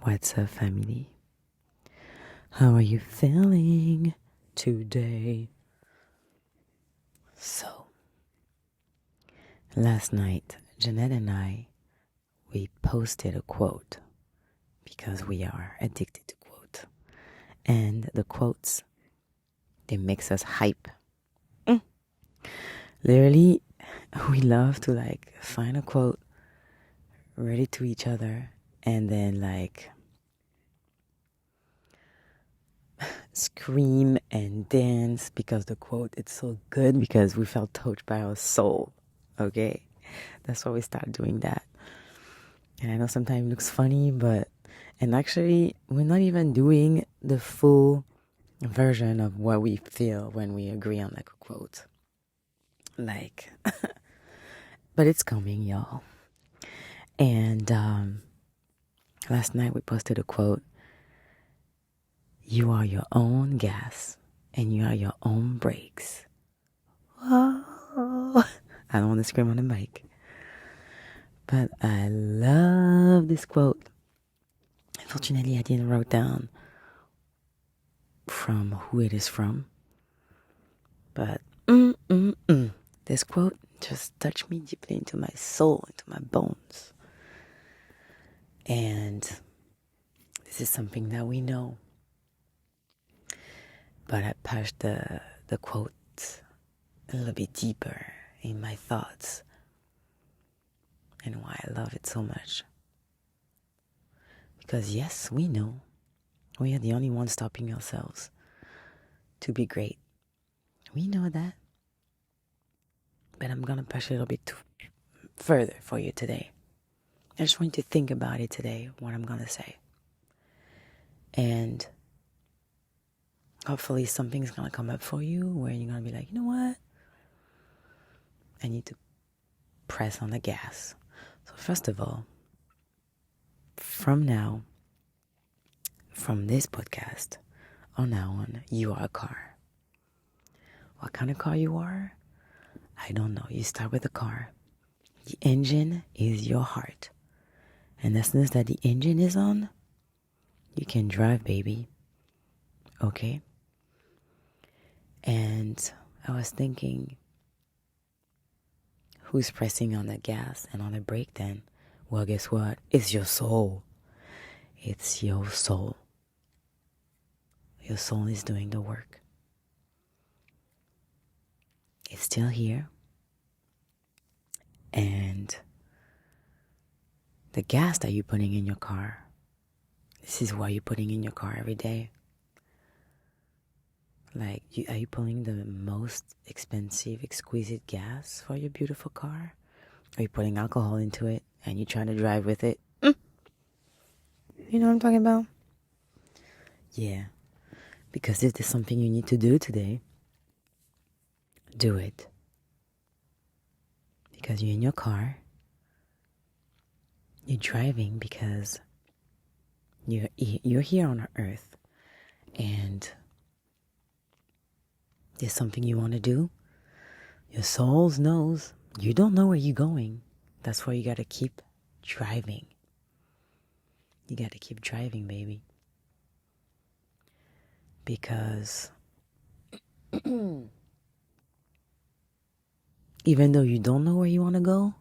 What's up, family? How are you feeling today? So, last night, Jeanette and we posted a quote because we are addicted to quotes. And the quotes, they makes us hype. Literally, we love to find a quote, read it to each other, and then scream and dance because the quote it's so good because we felt touched by our soul. Okay, that's why we start doing that. And I know sometimes it looks funny, and actually we're not even doing the full version of what we feel when we agree on a quote. But it's coming, y'all. And last night we posted a quote. You are your own gas and you are your own brakes. Whoa. I don't want to scream on the mic. But I love this quote. Unfortunately, I didn't write down from who it is from. But this quote just touched me deeply into my soul, into my bones. And this is something that we know. But I pushed the quote a little bit deeper in my thoughts and why I love it so much. Because yes, we know we are the only ones stopping ourselves to be great. We know that. But I'm going to push it a little bit further for you today. I just want you to think about it today, what I'm going to say. And hopefully something's going to come up for you where you're going to be like, you know what? I need to press on the gas. So first of all, from this podcast, on now on, you are a car. What kind of car you are? I don't know. You start with a car. The engine is your heart. And as soon as that the engine is on, you can drive, baby. Okay? And I was thinking, who's pressing on the gas and on the brake then? Well, guess what? It's your soul. It's your soul. Your soul is doing the work. It's still here. And the gas that you're putting in your car, this is what you're putting in your car every day. Are you pulling the most expensive, exquisite gas for your beautiful car? Are you putting alcohol into it and you're trying to drive with it? You know what I'm talking about? Yeah. Because if there's something you need to do today, do it. Because you're in your car. You're driving because you're here on earth. And there's something you want to do. Your soul knows. You don't know where you're going. That's why you got to keep driving. You got to keep driving, baby. Because even though you don't know where you want to go,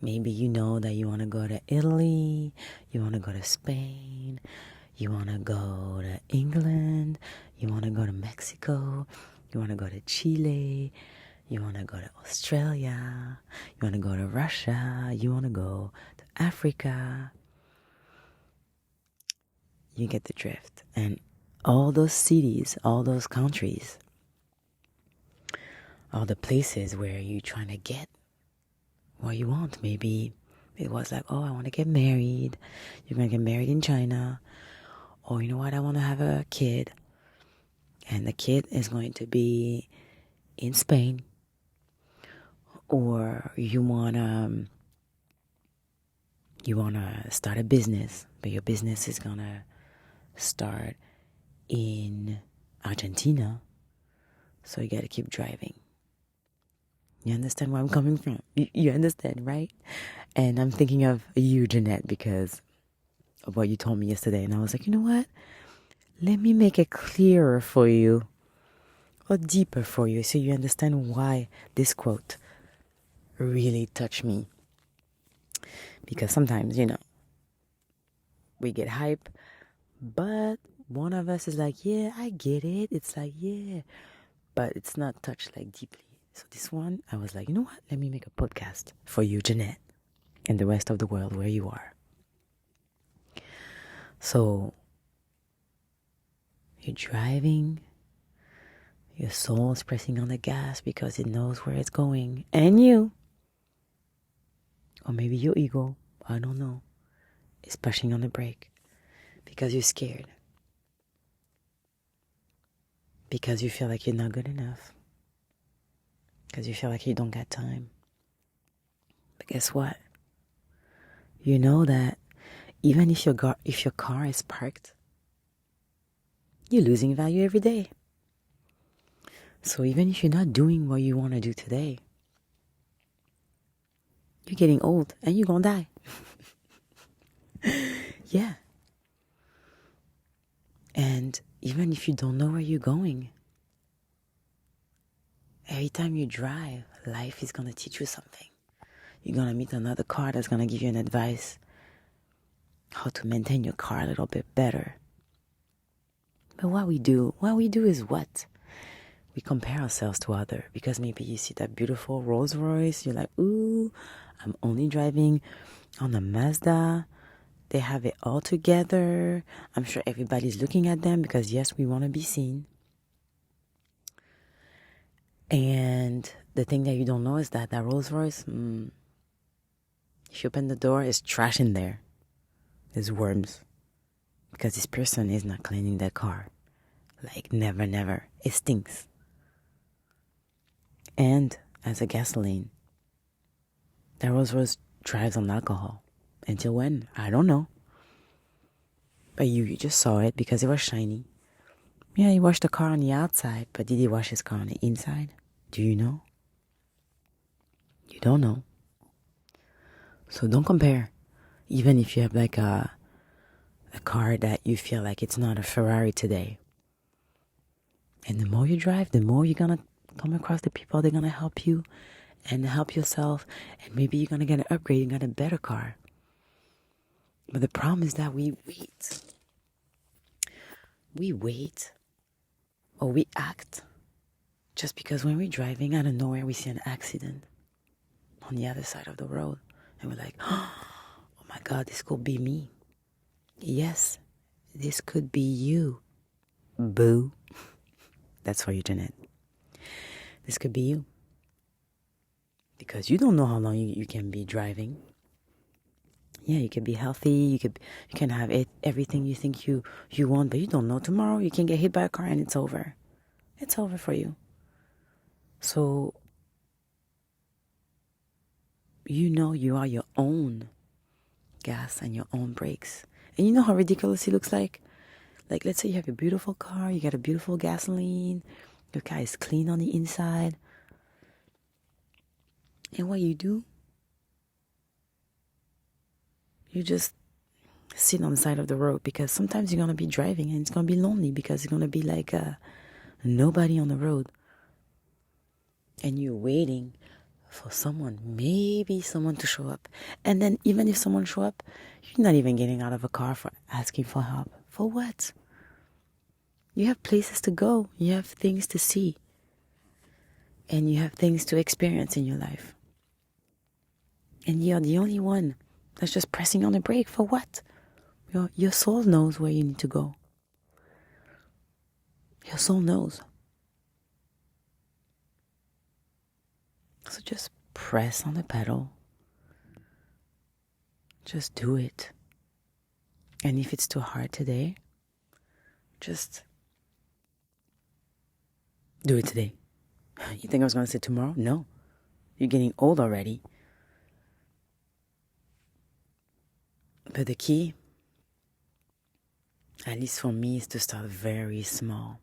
maybe you know that you want to go to Italy, you want to go to Spain, you want to go to England, you want to go to Mexico, you want to go to Chile, you want to go to Australia, you want to go to Russia, you want to go to Africa. You get the drift. And all those cities, all those countries, all the places where you're trying to get what you want. Maybe it was like, oh, I want to get married. You're going to get married in China. Or you know what, I want to have a kid. And the kid is going to be in Spain. Or you want to start a business. But your business is going to start in Argentina. So you got to keep driving. You understand where I'm coming from? You understand, right? And I'm thinking of you, Jeanette, because of what you told me yesterday. And I was like, you know what? Let me make it clearer for you or deeper for you so you understand why this quote really touched me. Because sometimes, we get hype, but one of us is like, yeah, I get it. It's like, yeah, but it's not touched like deeply. So this one, I was like, you know what? Let me make a podcast for you, Jeanette, and the rest of the world where you are. So you're driving, your soul is pressing on the gas because it knows where it's going, and you, or maybe your ego, I don't know, is pushing on the brake because you're scared, because you feel like you're not good enough, because you feel like you don't got time. But guess what? You know that even if your car is parked, you're losing value every day. So even if you're not doing what you want to do today, you're getting old and you're going to die. Yeah. And even if you don't know where you're going, every time you drive, life is going to teach you something. You're going to meet another car that's going to give you an advice how to maintain your car a little bit better. But what we do is what? We compare ourselves to others because maybe you see that beautiful Rolls Royce. You're like, ooh, I'm only driving on a Mazda. They have it all together. I'm sure everybody's looking at them because, yes, we want to be seen. And the thing that you don't know is that Rolls Royce, if you open the door, there's trash in there. There's worms. Because this person is not cleaning their car. Like, never. It stinks. And as a gasoline, that Rolls Royce drives on alcohol. Until when? I don't know. But you just saw it because it was shiny. Yeah, he washed the car on the outside, but did he wash his car on the inside? Do you know? You don't know. So don't compare. Even if you have like a car that you feel like it's not a Ferrari today. And the more you drive, the more you're going to come across the people that are going to help you and help yourself. And maybe you're going to get an upgrade and get a better car. But the problem is that we wait. We wait or we act just because when we're driving out of nowhere, we see an accident on the other side of the road. And we're like, oh my God, this could be me. Yes, this could be you. Boo. That's for you, Jeanette. This could be you. Because you don't know how long you can be driving. Yeah, you can be healthy. You can have everything you think you want, but you don't know. Tomorrow you can get hit by a car and it's over. It's over for you. So, you are your own gas and your own brakes. And you know how ridiculous it looks like? Like, let's say you have a beautiful car, you got a beautiful gasoline, your car is clean on the inside. And what you do? You just sit on the side of the road because sometimes you're going to be driving and it's going to be lonely because it's going to be like nobody on the road. And you're waiting for maybe someone to show up. And then even if someone show up, you're not even getting out of a car for asking for help. For what? You have places to go. You have things to see. And you have things to experience in your life. And you're the only one that's just pressing on the brake. For what? Your soul knows where you need to go. Your soul knows. So just press on the pedal. Just do it. And if it's too hard today, just do it today. You think I was going to say tomorrow? No. You're getting old already. But the key, at least for me, is to start very small.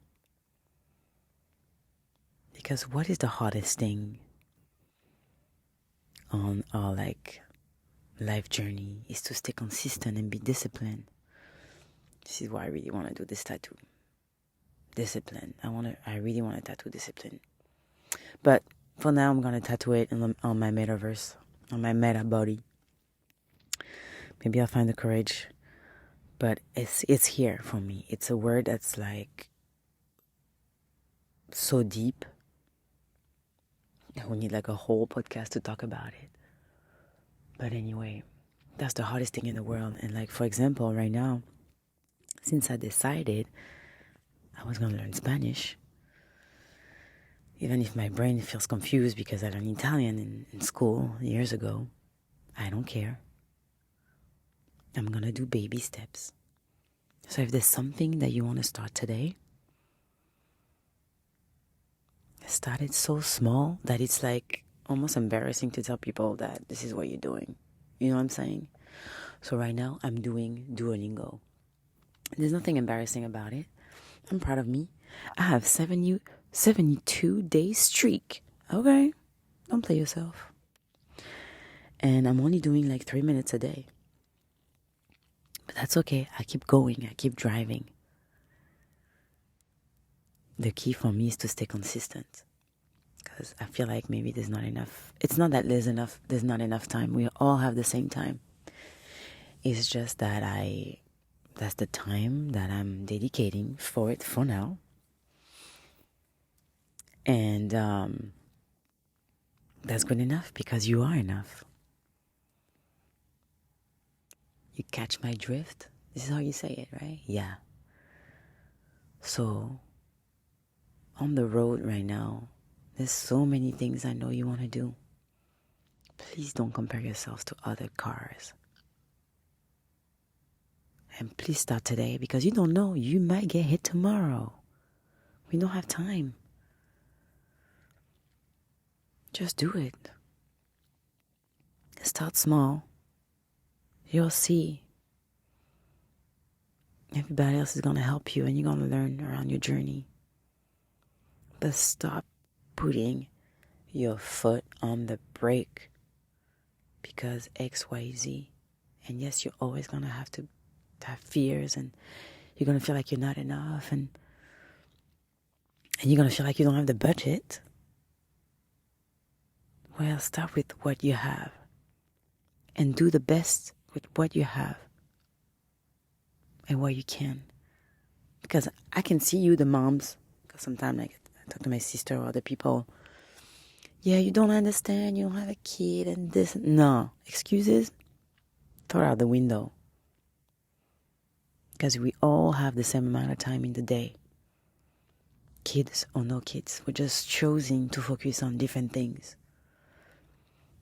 Because what is the hardest thing on our life journey is to stay consistent and be disciplined. This is why I really want to do this tattoo. Discipline. I really want a tattoo discipline. But for now, I'm going to tattoo it on my metaverse, on my meta body. Maybe I'll find the courage. But it's here for me. It's a word that's like so deep. We need like a whole podcast to talk about it. But anyway, that's the hardest thing in the world. And like, for example, right now, since I decided I was going to learn Spanish, even if my brain feels confused because I learned Italian in school years ago, I don't care. I'm going to do baby steps. So if there's something that you want to start today, start it so small that it's like almost embarrassing to tell people that this is what you're doing. You know what I'm saying? So right now I'm doing Duolingo. There's nothing embarrassing about it. I'm proud of me. I have 72 days streak. Okay? Don't play yourself. And I'm only doing like 3 minutes a day. But that's okay. I keep going. I keep driving. The key for me is to stay consistent. Because I feel like maybe there's not enough. It's not that there's not enough time. We all have the same time. It's just that that's the time that I'm dedicating for it for now. And that's good enough because you are enough. You catch my drift? This is how you say it, right? Yeah. So, on the road right now, there's so many things I know you want to do. Please don't compare yourselves to other cars. And please start today because you don't know. You might get hit tomorrow. We don't have time. Just do it. Start small. You'll see. Everybody else is going to help you and you're going to learn around your journey. But stop putting your foot on the brake because XYZ. And yes, you're always going to have fears and you're going to feel like you're not enough and you're going to feel like you don't have the budget. Well, start with what you have and do the best with what you have and what you can. Because I can see you, the moms, because sometimes I talk to my sister or other people. Yeah, you don't understand, you don't have a kid and this. No, excuses, throw it out the window. Because we all have the same amount of time in the day. Kids or no kids, we're just choosing to focus on different things.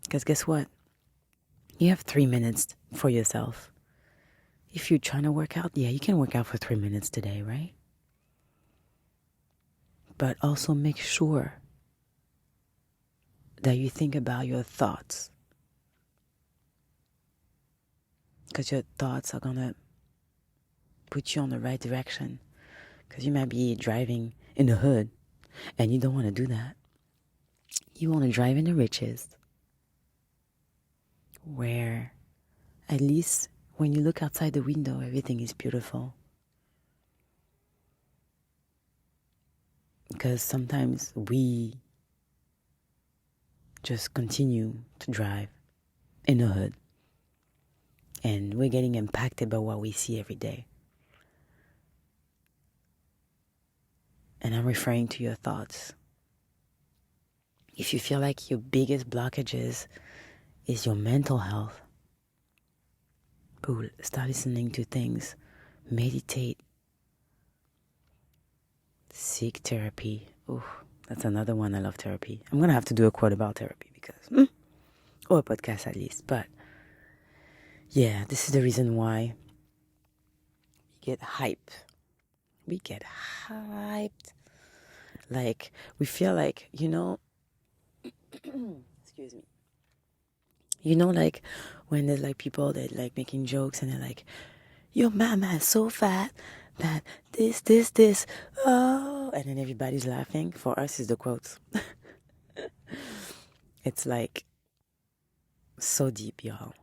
Because guess what? You have 3 minutes for yourself. If you're trying to work out, yeah, you can work out for 3 minutes today, right? But also make sure that you think about your thoughts. Because your thoughts are going to put you on the right direction. Because you might be driving in the hood and you don't want to do that. You want to drive in the riches where at least when you look outside the window, everything is beautiful. Because sometimes we just continue to drive in the hood and we're getting impacted by what we see every day. And I'm referring to your thoughts. If you feel like your biggest blockages is your mental health, cool, start listening to things, meditate, seek therapy. Ooh, that's another one. I love therapy. I'm going to have to do a quote about therapy because, or a podcast at least. But yeah, this is the reason why we get hyped. We get hyped. Like, we feel like, excuse me. Like when there's like people that like making jokes and they're like, your mama is so fat that this, oh, and then everybody's laughing. For us, is the quotes. It's like so deep, y'all.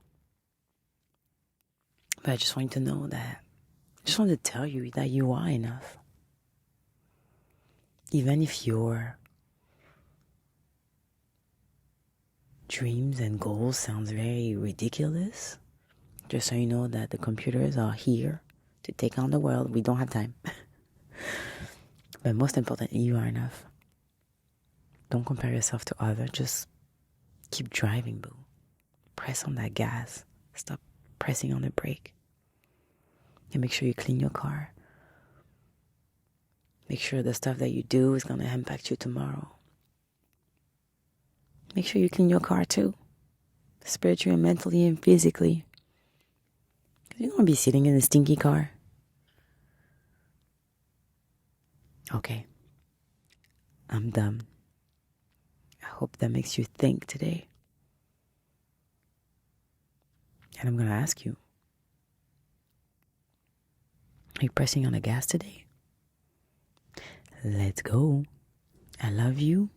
But I just want you to know that Just want to tell you that you are enough. Even if your dreams and goals sounds very ridiculous, just so you know that the computers are here to take on the world. We don't have time. But most importantly, you are enough. Don't compare yourself to others. Just keep driving, boo. Press on that gas. Stop pressing on the brake. And make sure you clean your car. Make sure the stuff that you do is going to impact you tomorrow. Make sure you clean your car too. Spiritually and mentally and physically. You don't want to be sitting in a stinky car. Okay. I'm done. I hope that makes you think today. And I'm going to ask you. Are you pressing on the gas today? Let's go. I love you.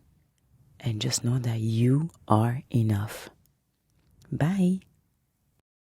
And just know that you are enough. Bye.